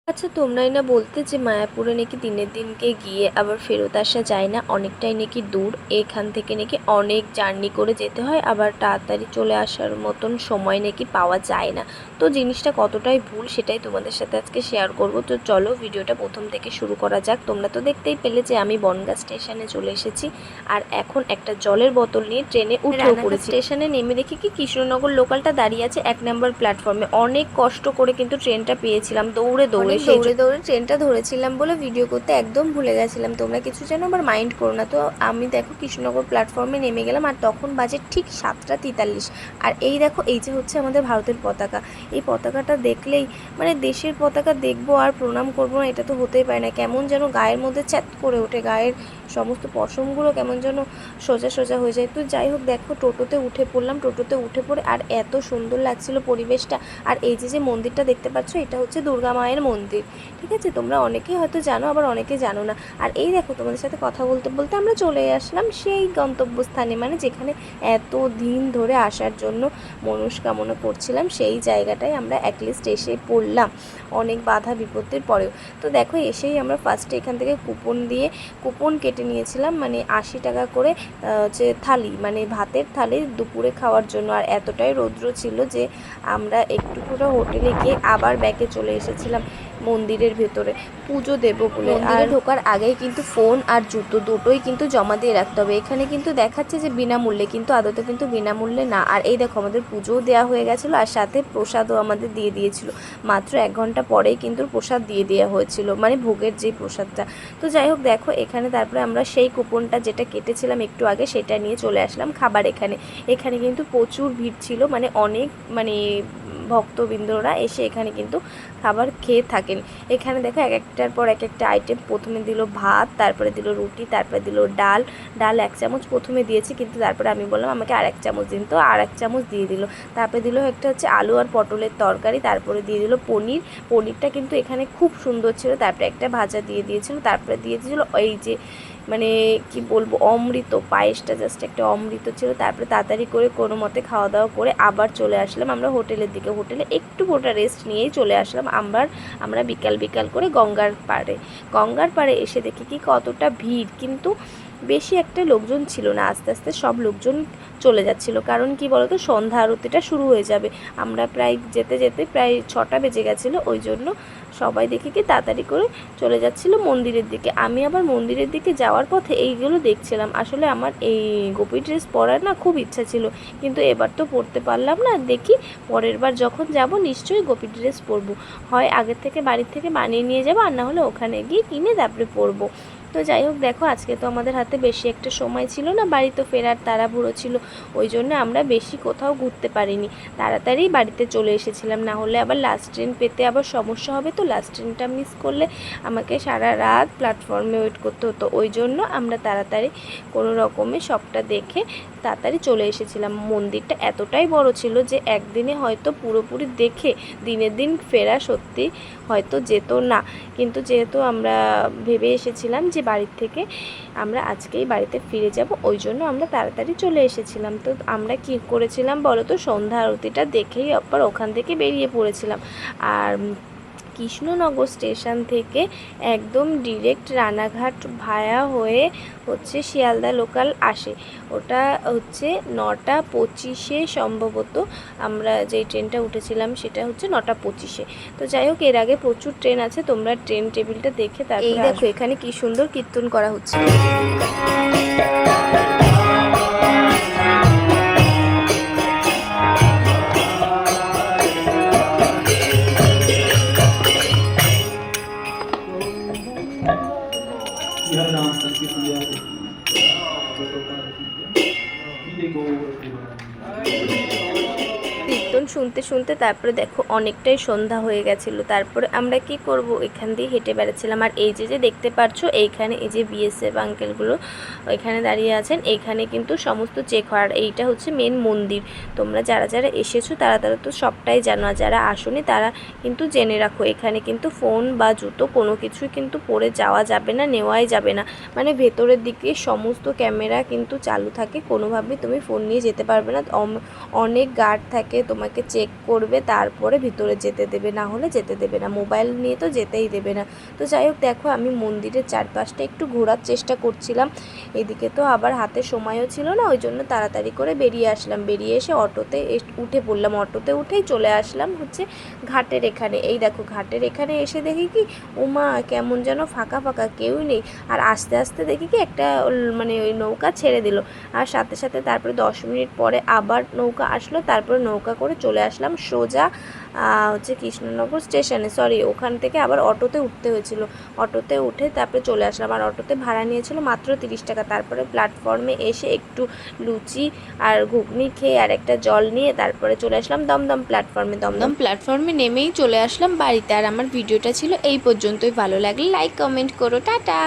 আচ্ছা, তোমরাই না বলতে যে মায়াপুরে নাকি দিনের দিনকে গিয়ে আবার ফেরত আসা যায় না, অনেকটাই নাকি দূর। এখান থেকে নাকি অনেক জার্নি করে যেতে হয়, আবার তাড়াতাড়ি চলে আসার মতন সময় নাকি পাওয়া যায় না। তো জিনিসটা কতটাই ভুল সেটাই তোমাদের সাথে আজকে শেয়ার করব। তো চলো ভিডিওটা প্রথম থেকে শুরু করা যাক। তোমরা তো দেখতেই পেলে যে আমি বনগাঁ স্টেশনে চলে এসেছি, আর এখন একটা জলের বোতল নিয়ে ট্রেনে উঠেও পড়েছি। স্টেশনে নেমে দেখি কি কৃষ্ণনগর লোকালটা দাঁড়িয়ে আছে 1 নম্বর প্ল্যাটফর্মে। অনেক কষ্ট করে কিন্তু ট্রেনটা পেয়েছিলাম, দৌড়ে দৌড়ে ট্রেনটা ধরেছিলাম বলে ভিডিও করতে একদম ভুলে গেছিলাম। তোমরা কিছু যেন আবার মাইন্ড করো না। তো আমি দেখো কৃষ্ণনগর প্ল্যাটফর্মে নেমে গেলাম, আর তখন বাজে ঠিক 7টা 43। আর এই দেখো, এই যে হচ্ছে আমাদের ভারতের পতাকা। এই পতাকাটা দেখলেই মানে দেশের পতাকা দেখবো আর প্রণাম করবো না, এটা তো হতেই পারে না। কেমন যেন গায়ের মধ্যে চ্যাত করে ওঠে, গায়ের সমস্ত পশমগুলো কেমন যেন সোজা সোজা হয়ে যায়। তো যাই হোক, দেখো টোটোতে উঠে পড়লাম। টোটোতে উঠে পড়ে আর এত সুন্দর লাগছিল পরিবেশটা। আর এই যে মন্দিরটা দেখতে পাচ্ছ, এটা হচ্ছে দুর্গা মায়ের মন্দির। ঠিক আছে, তোমরা অনেকেই হয়তো জানো, আবার অনেকে জানো না। আর এই দেখো, তোমাদের সাথে কথা বলতে বলতে আমরা চলে আসলাম সেই গন্তব্যস্থানে, মানে যেখানে এত দিন ধরে আসার জন্য মনস্কামনা করছিলাম, সেই জায়গাটায় আমরা অ্যাটলিস্ট এসে পড়লাম অনেক বাধা বিপত্তির পরেও। তো দেখো, এসেই আমরা ফার্স্টে এখান থেকে কুপন কেটে নিয়েছিলাম, মানে 80 টাকা করে যে থালি, মানে ভাতের থালি দুপুরে খাওয়ার জন্য। আর এতটাই রৌদ্র ছিল যে আমরা একটু করে হোটেলে গিয়ে আবার ব্যাকে চলে এসেছিলাম মন্দিরের ভেতরে পুজো দেব বলে। আর ঢোকার আগেই কিন্তু ফোন আর জুতো দুটোই কিন্তু জমা দিয়ে রাখতে হবে। এখানে কিন্তু দেখাচ্ছে যে বিনামূল্যে, কিন্তু আদতে কিন্তু বিনামূল্যে না। আর এই দেখো, আমাদের পুজোও দেওয়া হয়ে গেছিলো, আর সাথে প্রসাদও আমাদের দিয়ে দিয়েছিল। মাত্র 1 ঘন্টা পরেই কিন্তু প্রসাদ দিয়ে দেওয়া হয়েছিল, মানে ভোগের যে প্রসাদটা। তো যাই হোক, দেখো এখানে তারপরে আমরা সেই কুপনটা যেটা কেটেছিলাম একটু আগে, সেটা নিয়ে চলে আসলাম খাবার। এখানে কিন্তু প্রচুর ভিড় ছিল, মানে অনেক ভক্তবৃন্দরা এসে এখানে কিন্তু খাবার খেয়ে থাকেন। এখানে দেখো এক একটার পর এক একটা আইটেম। প্রথমে দিল ভাত, তারপরে দিল রুটি, তারপরে দিল ডাল 1 চামচ প্রথমে দিয়েছি, কিন্তু তারপরে আমি বললাম আমাকে আর 1 চামচ দিন, তো আর 1 চামচ দিয়ে দিল। তারপরে দিল একটা হচ্ছে আলু আর পটলের তরকারি, তারপরে দিয়ে দিল পনিরটা কিন্তু এখানে খুব সুন্দর ছিল। তারপরে একটা ভাজা দিয়ে দিয়েছিল, তারপরে দিয়ে দিয়েছিল এই যে মানে কি বলবো, অমৃত পায়েসটা, জাস্ট একটা অমৃত ছিল। তারপরে তাড়াতাড়ি করে কোনো মতে খাওয়া দাওয়া করে আবার চলে আসলাম আমরা হোটেলের দিকে। হোটেলে একটু গোটা রেস্ট নিয়েই চলে আসলাম আমরা বিকাল করে গঙ্গার পাড়ে এসে দেখি কি কতটা ভিড়, কিন্তু বেশি একটা লোকজন ছিল না। আস্তে আস্তে সব লোকজন চলে যাচ্ছিল, কারণ কি বলতো, সন্ধ্যা আরতিটা শুরু হয়ে যাবে। আমরা প্রায় যেতে যেতে প্রায় 6টা বেজে গেছিলো, ওই জন্য সবাই দেখি কি তাড়াতাড়ি করে চলে যাচ্ছিল মন্দিরের দিকে। আমি আবার মন্দিরের দিকে যাওয়ার পথে এইগুলো দেখছিলাম। আসলে আমার এই গোপী ড্রেস পরার না খুব ইচ্ছা ছিল, কিন্তু এবার তো পরতে পারলাম না। দেখি পরের বার যখন যাব নিশ্চয়ই গোপী ড্রেস পরবো। হয় আগের থেকে বাড়ির থেকে বানিয়ে নিয়ে যাবো, আর না হলে ওখানে গিয়ে কিনে তারপরে পরবো। তো যাই হোক, দেখো আজকে তো আমাদের হাতে বেশি একটা সময় ছিল না, বাড়ি তো ফেরার তাড়াহুড়ো ছিল, ওই জন্য আমরা বেশি কোথাও ঘুরতে পারিনি। তাড়াতাড়ি বাড়িতে চলে এসেছিলাম, না হলে আবার লাস্ট ট্রেন পেতে আবার সমস্যা হবে। তো লাস্ট ট্রেনটা মিস করলে আমাকে সারা রাত প্ল্যাটফর্মে ওয়েট করতে হতো, ওই জন্য আমরা তাড়াতাড়ি কোনো রকমে সবটা দেখে তাড়াতাড়ি চলে এসেছিলাম। মন্দিরটা এতটাই বড় ছিল যে একদিনে হয়তো পুরোপুরি দেখে দিনের দিন ফেরা সত্যি হয়তো যেত না, কিন্তু যেহেতু আমরা ভেবে এসেছিলাম যে বাড়ির থেকে আমরা আজকেই বাড়িতে ফিরে যাব, ওই জন্য আমরা তাড়াতাড়ি চলে এসেছিলাম। তো আমরা কি করেছিলাম বলো তো, সন্ধ্যা আরতিটা দেখেই আবার ওখান থেকে বেরিয়ে পড়েছিলাম। আর কৃষ্ণনগর স্টেশন থেকে একদম ডিরেক্ট রানাঘাট ভায়া হয়ে হচ্ছে শিয়ালদা লোকাল আসে। ওটা হচ্ছে 9টা 25-এ সম্ভবত আমরা যেই ট্রেনটা উঠেছিলাম সেটা হচ্ছে 9টা 25-এ। তো যাই হোক, এর আগে প্রচুর ট্রেন আছে, তোমরা ট্রেন টেবিলটা দেখে তারপরে দেখো এখানে কি সুন্দর কীর্তন করা হচ্ছে। কীর্তন শুনতে শুনতে তারপরে দেখো অনেকটাই সন্ধ্যা হয়ে গেছিলো। তারপরে আমরা কি করব, এখান দিয়ে হেঁটে বেড়াচ্ছিলাম। আর এই যে দেখতে পাচ্ছ, এইখানে এই যে বিএসএফ আঙ্কেলগুলো ওইখানে দাঁড়িয়ে আছেন, এইখানে কিন্তু সমস্ত চেক হয়। আর এইটা হচ্ছে মেন মন্দির। তোমরা যারা যারা এসেছো তারা তো সবটাই জানো, আর যারা আসোনি তারা কিন্তু জেনে রাখো, এখানে কিন্তু ফোন বা জুতো কোনো কিছুই কিন্তু পরে যাওয়া যাবে না, নেওয়াই যাবে না। মানে ভেতরের দিকে সমস্ত ক্যামেরা কিন্তু চালু থাকে, কোনোভাবে তুমি ফোন নিয়ে যেতে পারবে না। অনেক গার্ড থাকে তোমাকে চেক করবে, তারপরে ভিতরে যেতে দেবে, না হলে যেতে দেবে না, মোবাইল নিয়ে তো যেতেই দেবে না। তো যাই হোক দেখো আমি মন্দিরের চারপাশটা একটু ঘোরার চেষ্টা করছিলাম। এদিকে তো আবার হাতে সময়ও ছিল না, ওই জন্য তাড়াতাড়ি করে বেরিয়ে আসলাম। বেরিয়ে এসে অটোতে উঠে পড়লাম, অটোতে উঠেই চলে আসলাম হচ্ছে ঘাটের এখানে। এই দেখো ঘাটের এখানে এসে দেখি কি ওমা কেমন যেন ফাঁকা ফাঁকা, কেউই নেই। আর আস্তে আস্তে দেখি কি একটা মানে ওই নৌকা ছেড়ে দিল, আর সাথে সাথে তারপরে 10 মিনিট পরে আবার নৌকা আসলো। তারপরে নৌকা করে চলে আসলাম সোজা হচ্ছে কৃষ্ণনগর স্টেশনে। সরি, ওখান থেকে আবার অটোতে উঠতে হয়েছিল। অটোতে উঠে তারপরে চলে আসলাম, আর অটোতে ভাড়া নিয়েছিল মাত্র 30 টাকা। তারপরে প্ল্যাটফর্মে এসে একটু লুচি আর ঘুগনি খেয়ে আর একটা জল নিয়ে তারপরে চলে আসলাম দমদম প্ল্যাটফর্মে। দমদম প্ল্যাটফর্মে নেমেই চলে আসলাম বাড়িতে। আর আমার ভিডিওটা ছিল এই পর্যন্তই। ভালো লাগলে লাইক কমেন্ট করো, টাটা।